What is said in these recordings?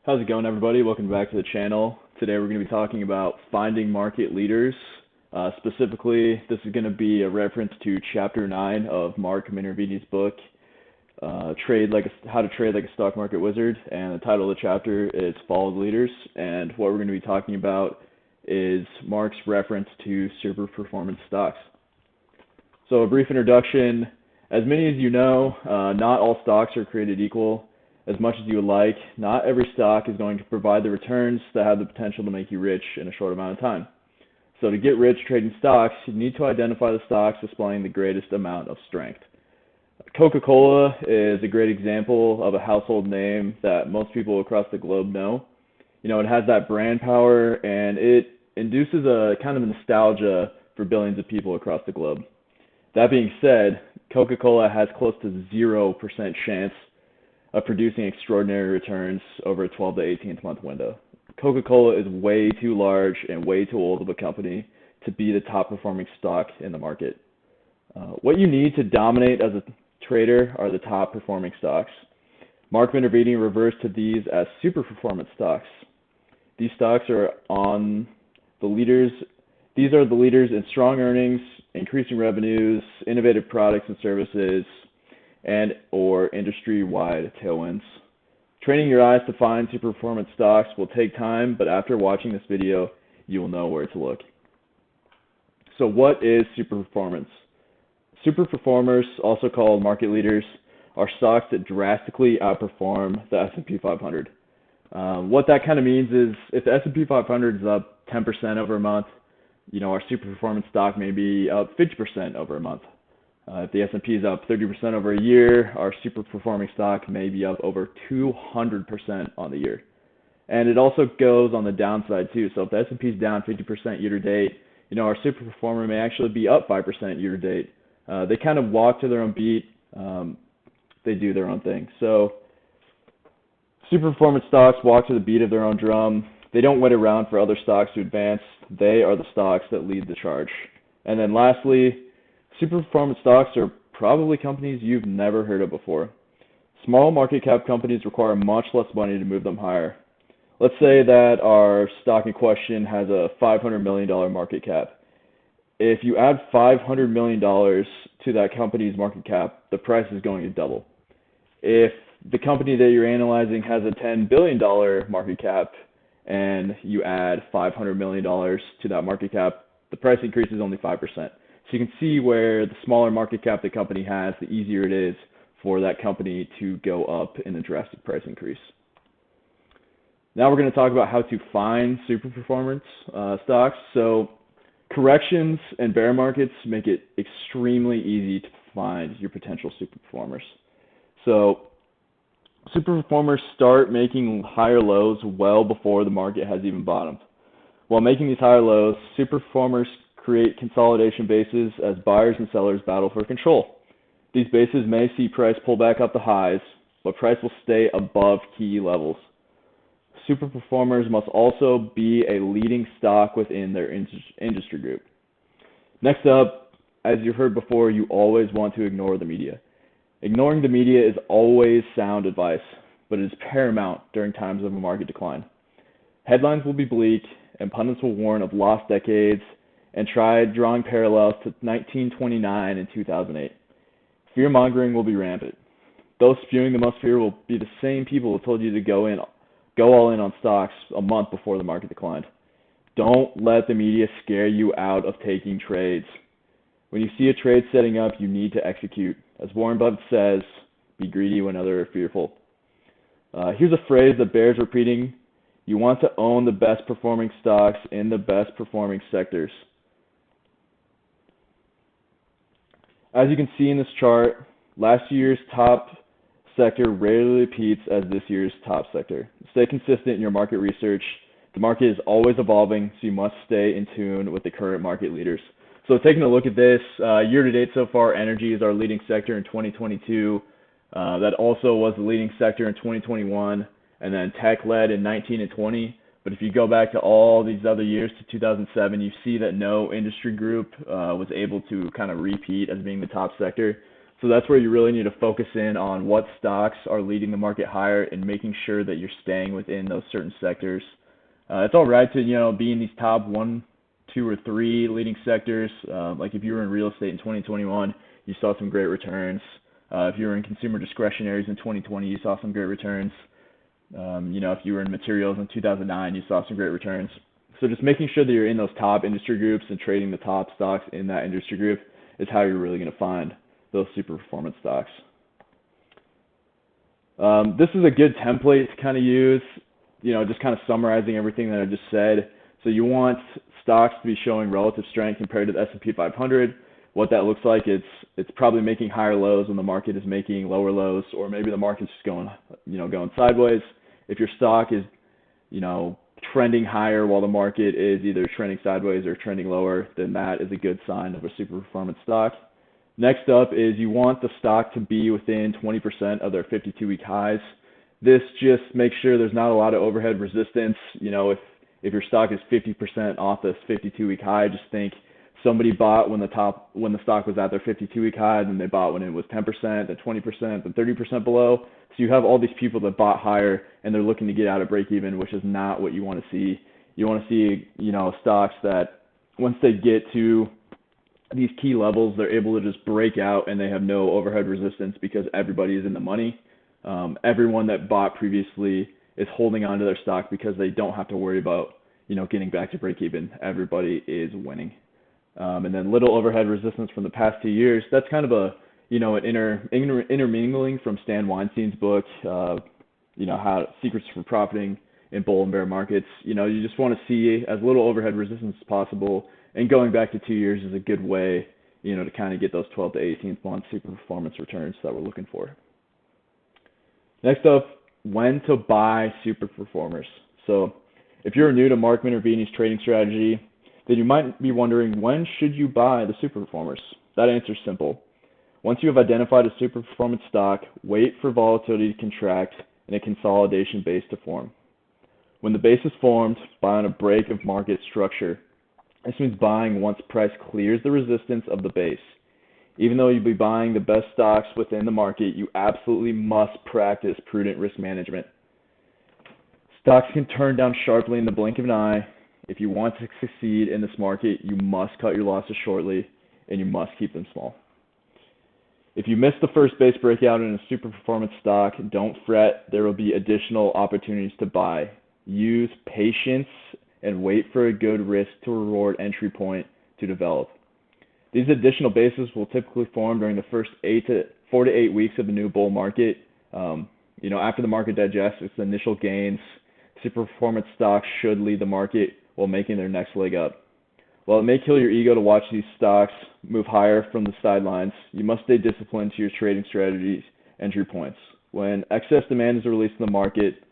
How's it going, everybody? Welcome back to the channel. Today we're going to be talking about finding market leaders. Specifically, this is going to be a reference to Chapter 9 of Mark Minervini's book, How to Trade Like a Stock Market Wizard, and the title of the chapter is Follow the Leaders, and what we're going to be talking about is Mark's reference to Superperformance stocks. So a brief introduction. As many as you know, not all stocks are created equal. As much as you would like, not every stock is going to provide the returns that have the potential to make you rich in a short amount of time. So to get rich trading stocks, you need to identify the stocks displaying the greatest amount of strength. Coca-Cola is a great example of a household name that most people across the globe know. You know, it has that brand power and it induces a kind of nostalgia for billions of people across the globe. That being said, Coca-Cola has close to 0% chance of producing extraordinary returns over a 12 to 18 month window. Coca-Cola is way too large and way too old of a company to be the top performing stock in the market. What you need to dominate as a trader are the top performing stocks. Mark Minervini refers to these as superperformance stocks. These stocks are the leaders in strong earnings, increasing revenues, innovative products and services, and/or industry-wide tailwinds. Training your eyes to find superperformance stocks will take time, but after watching this video, you will know where to look. So what is superperformance? Superperformers, also called market leaders, are stocks that drastically outperform the S&P 500. What that kind of means is if the S&P 500 is up 10% over a month, you know, our superperformance stock may be up 50% over a month. If the S&P is up 30% over a year, our super-performing stock may be up over 200% on the year. And it also goes on the downside too. So if the S&P is down 50% year to date, you know, our super performer may actually be up 5% year to date. They kind of walk to their own beat. They do their own thing. So super-performance stocks walk to the beat of their own drum. They don't wait around for other stocks to advance. They are the stocks that lead the charge. And then lastly, superperformance stocks are probably companies you've never heard of before. Small market cap companies require much less money to move them higher. Let's say that our stock in question has a $500 million market cap. If you add $500 million to that company's market cap, the price is going to double. If the company that you're analyzing has a $10 billion market cap and you add $500 million to that market cap, the price increase is only 5%. So you can see where the smaller market cap the company has, the easier it is for that company to go up in a drastic price increase. Now we're going to talk about how to find superperformance stocks. So corrections and bear markets make it extremely easy to find your potential superperformers. So superperformers start making higher lows well before the market has even bottomed. While making these higher lows, superperformers create consolidation bases as buyers and sellers battle for control. These bases may see price pull back up the highs, but price will stay above key levels. Superperformers must also be a leading stock within their industry group. Next up, as you've heard before, you always want to ignore the media. Ignoring the media is always sound advice, but it is paramount during times of a market decline. Headlines will be bleak, and pundits will warn of lost decades and try drawing parallels to 1929 and 2008. Fear-mongering will be rampant. Those spewing the most fear will be the same people who told you to go all in on stocks a month before the market declined. Don't let the media scare you out of taking trades. When you see a trade setting up, you need to execute. As Warren Buffett says, be greedy when others are fearful. Here's a phrase that bears repeating. You want to own the best performing stocks in the best performing sectors. As you can see in this chart, last year's top sector rarely repeats as this year's top sector. Stay consistent in your market research. The market is always evolving, so you must stay in tune with the current market leaders. So taking a look at this, year to date so far, energy is our leading sector in 2022. That also was the leading sector in 2021, and then tech led in 19 and 20. But if you go back to all these other years to 2007, you see that no industry group was able to kind of repeat as being the top sector. So that's where you really need to focus in on what stocks are leading the market higher and making sure that you're staying within those certain sectors. It's all right to, be in these top 1, 2, or 3 leading sectors. Like if you were in real estate in 2021, you saw some great returns. If you were in consumer discretionaries in 2020, you saw some great returns. If you were in materials in 2009, you saw some great returns. So just making sure that you're in those top industry groups and trading the top stocks in that industry group is how you're really going to find those super performance stocks. This is a good template to kind of use, just kind of summarizing everything that I just said. So you want stocks to be showing relative strength compared to the S&P 500. What that looks like, it's probably making higher lows when the market is making lower lows, or maybe the market's just going sideways. If your stock is, trending higher while the market is either trending sideways or trending lower, then that is a good sign of a super performance stock. Next up is you want the stock to be within 20% of their 52-week highs. This just makes sure there's not a lot of overhead resistance. If your stock is 50% off this 52-week high, just think somebody bought when the stock was at their 52-week high, then they bought when it was 10%, then 20%, then 30% below. So you have all these people that bought higher and they're looking to get out of break even, which is not what you want to see. You want to see, stocks that once they get to these key levels, they're able to just break out and they have no overhead resistance because everybody is in the money. Everyone that bought previously is holding on to their stock because they don't have to worry about, getting back to break even. Everybody is winning. And then little overhead resistance from the past 2 years. That's kind of an intermingling from Stan Weinstein's book, how Secrets for Profiting in Bull and Bear Markets. You just want to see as little overhead resistance as possible, and going back to 2 years is a good way, to kind of get those 12 to 18 month super performance returns that we're looking for. Next up, when to buy super performers. So if you're new to Mark Minervini's trading strategy, then you might be wondering, when should you buy the super performers? That answer is simple. Once you have identified a super performance stock, wait for volatility to contract and a consolidation base to form. When the base is formed, buy on a break of market structure. This means buying once price clears the resistance of the base. Even though you'll be buying the best stocks within the market, you absolutely must practice prudent risk management. Stocks can turn down sharply in the blink of an eye. If you want to succeed in this market, you must cut your losses shortly, and you must keep them small. If you miss the first base breakout in a super performance stock, don't fret. There will be additional opportunities to buy. Use patience and wait for a good risk to reward entry point to develop. These additional bases will typically form during the first 4 to 8 weeks of the new bull market. After the market digests its initial gains, super performance stocks should lead the market while making their next leg up. While it may kill your ego to watch these stocks move higher from the sidelines, you must stay disciplined to your trading strategies entry points. When excess demand is released in the market,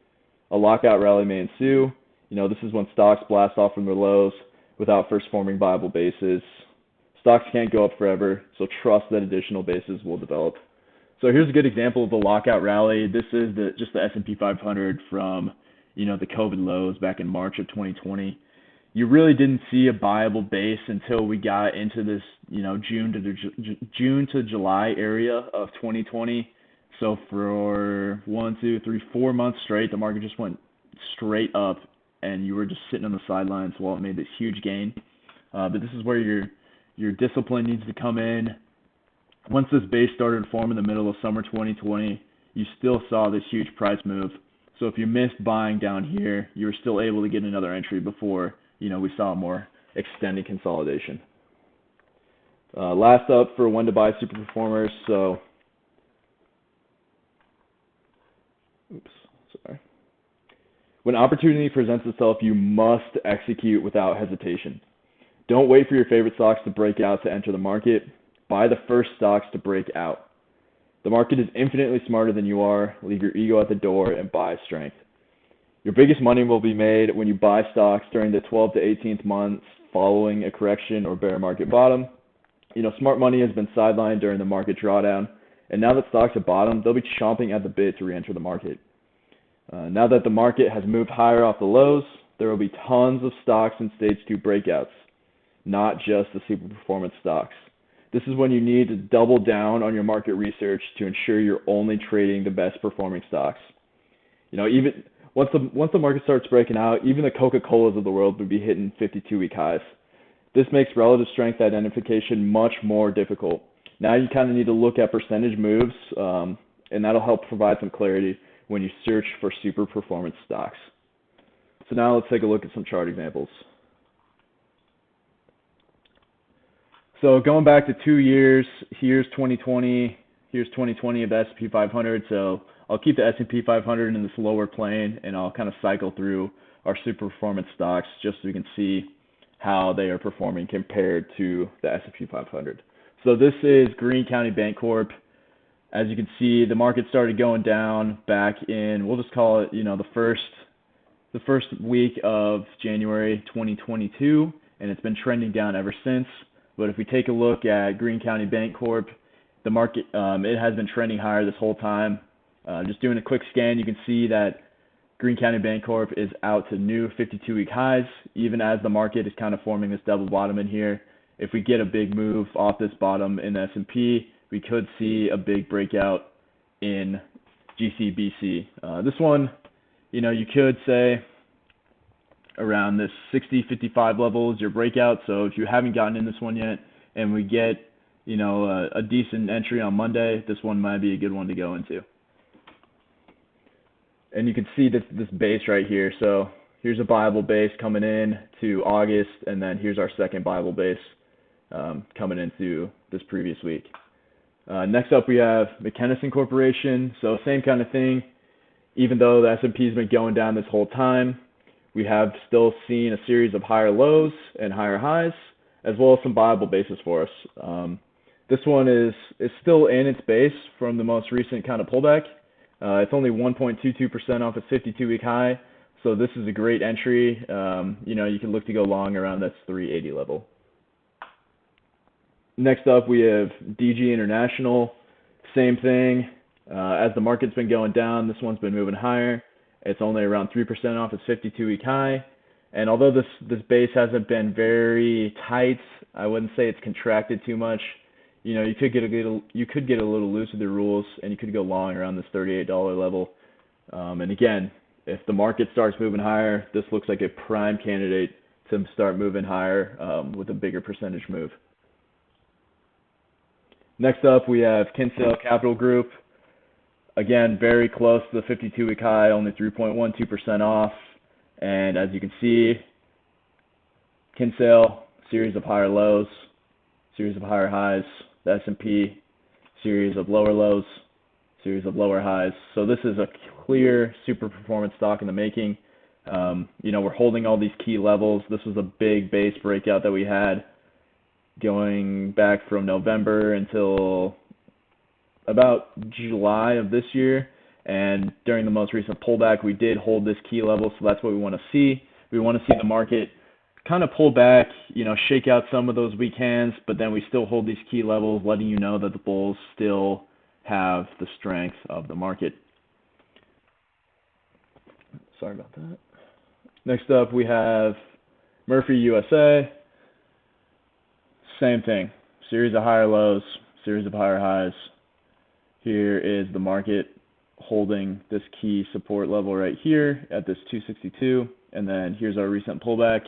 a lockout rally may ensue. This is when stocks blast off from their lows without first forming viable bases. Stocks can't go up forever, so trust that additional bases will develop. So here's a good example of a lockout rally. This is just the S&P 500 from the COVID lows back in March of 2020. You really didn't see a buyable base until we got into this, June to July area of 2020. So for 4 months straight, the market just went straight up, and you were just sitting on the sidelines while it made this huge gain. But this is where your discipline needs to come in. Once this base started to form in the middle of summer 2020, you still saw this huge price move. So if you missed buying down here, you were still able to get another entry before we saw more extended consolidation. Last up for when to buy super performers. So, when opportunity presents itself, you must execute without hesitation. Don't wait for your favorite stocks to break out to enter the market. Buy the first stocks to break out. The market is infinitely smarter than you are. Leave your ego at the door and buy strength. Your biggest money will be made when you buy stocks during the 12 to 18th months following a correction or bear market bottom. Smart money has been sidelined during the market drawdown, and now that stocks have bottomed, they'll be chomping at the bit to re-enter the market. Now that the market has moved higher off the lows, there will be tons of stocks in stage 2 breakouts, not just the super performance stocks. This is when you need to double down on your market research to ensure you're only trading the best performing stocks. Even once the market starts breaking out, even the Coca-Colas of the world would be hitting 52-week highs. This makes relative strength identification much more difficult. Now you kind of need to look at percentage moves, and that'll help provide some clarity when you search for super performance stocks. So now let's take a look at some chart examples. So going back to 2 years, here's 2020 of the S&P 500. So I'll keep the S&P 500 in this lower plane, and I'll kind of cycle through our super performance stocks just so we can see how they are performing compared to the S&P 500. So this is Greene County Bancorp. As you can see, the market started going down back in, we'll just call it, the first week of January 2022, and it's been trending down ever since. But if we take a look at Greene County Bancorp, the market, it has been trending higher this whole time. Just doing a quick scan, you can see that Greene County Bancorp is out to new 52-week highs, even as the market is kind of forming this double bottom in here. If we get a big move off this bottom in the S&P, we could see a big breakout in GCBC. This one, you could say around this 60-55 level is your breakout. So if you haven't gotten in this one yet and we get, a decent entry on Monday, this one might be a good one to go into. And you can see this base right here. So here's a buyable base coming in to August, and then here's our second buyable base coming into this previous week. Next up, we have McKesson Corporation. So same kind of thing. Even though the S&P has been going down this whole time, we have still seen a series of higher lows and higher highs, as well as some buyable bases for us. This one is still in its base from the most recent kind of pullback. It's only 1.22% off its 52-week high, so this is a great entry. You can look to go long around this 380 level. Next up, we have DG International. Same thing. As the market's been going down, this one's been moving higher. It's only around 3% off its 52-week high. And although this base hasn't been very tight, I wouldn't say it's contracted too much. You could get a little loose with the rules, and you could go long around this $38 level. And again, if the market starts moving higher, this looks like a prime candidate to start moving higher with a bigger percentage move. Next up, we have Kinsale Capital Group. Again, very close to the 52-week high, only 3.12% off. And as you can see, Kinsale, series of higher lows, series of higher highs. The S&P, series of lower lows, series of lower highs. So this is a clear super performance stock in the making. We're holding all these key levels. This was a big base breakout that we had going back from November until about July of this year. And during the most recent pullback, we did hold this key level, so that's what we want to see. We want to see the market kind of pull back, shake out some of those weak hands, but then we still hold these key levels, letting you know that the bulls still have the strength of the market. Sorry about that. Next up, we have Murphy USA. Same thing. Series of higher lows, series of higher highs. Here is the market holding this key support level right here at this 262, and then here's our recent pullback.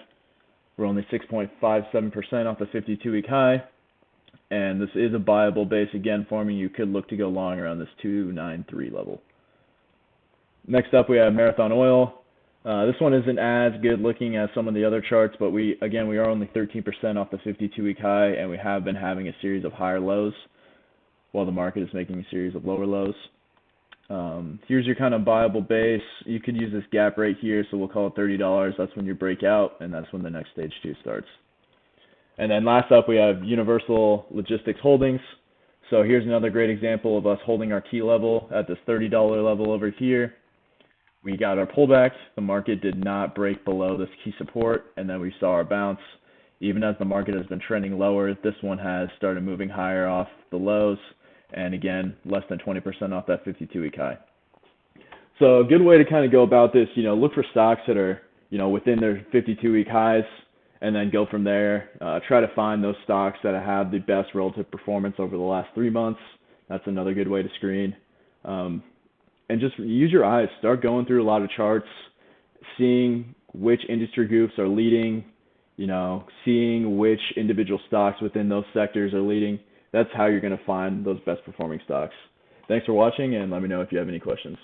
We're only 6.57% off the 52-week high, and this is a buyable base again forming. You could look to go long around this 293 level. Next up, we have Marathon Oil. This one isn't as good looking as some of the other charts, but we are only 13% off the 52-week high, and we have been having a series of higher lows while the market is making a series of lower lows. Here's your kind of buyable base. You could use this gap right here, so we'll call it $30. That's when you break out, and that's when the next stage 2 starts. And then last up, we have Universal Logistics Holdings. So here's another great example of us holding our key level at this $30 level over here. We got our pullback. The market did not break below this key support, and then we saw our bounce. Even as the market has been trending lower, this one has started moving higher off the lows. And again, less than 20% off that 52-week high. So a good way to kind of go about this, look for stocks that are, within their 52-week highs, and then go from there. Try to find those stocks that have the best relative performance over the last 3 months. That's another good way to screen. And just use your eyes. Start going through a lot of charts, seeing which industry groups are leading, seeing which individual stocks within those sectors are leading. That's how you're going to find those best performing stocks. Thanks for watching, and let me know if you have any questions.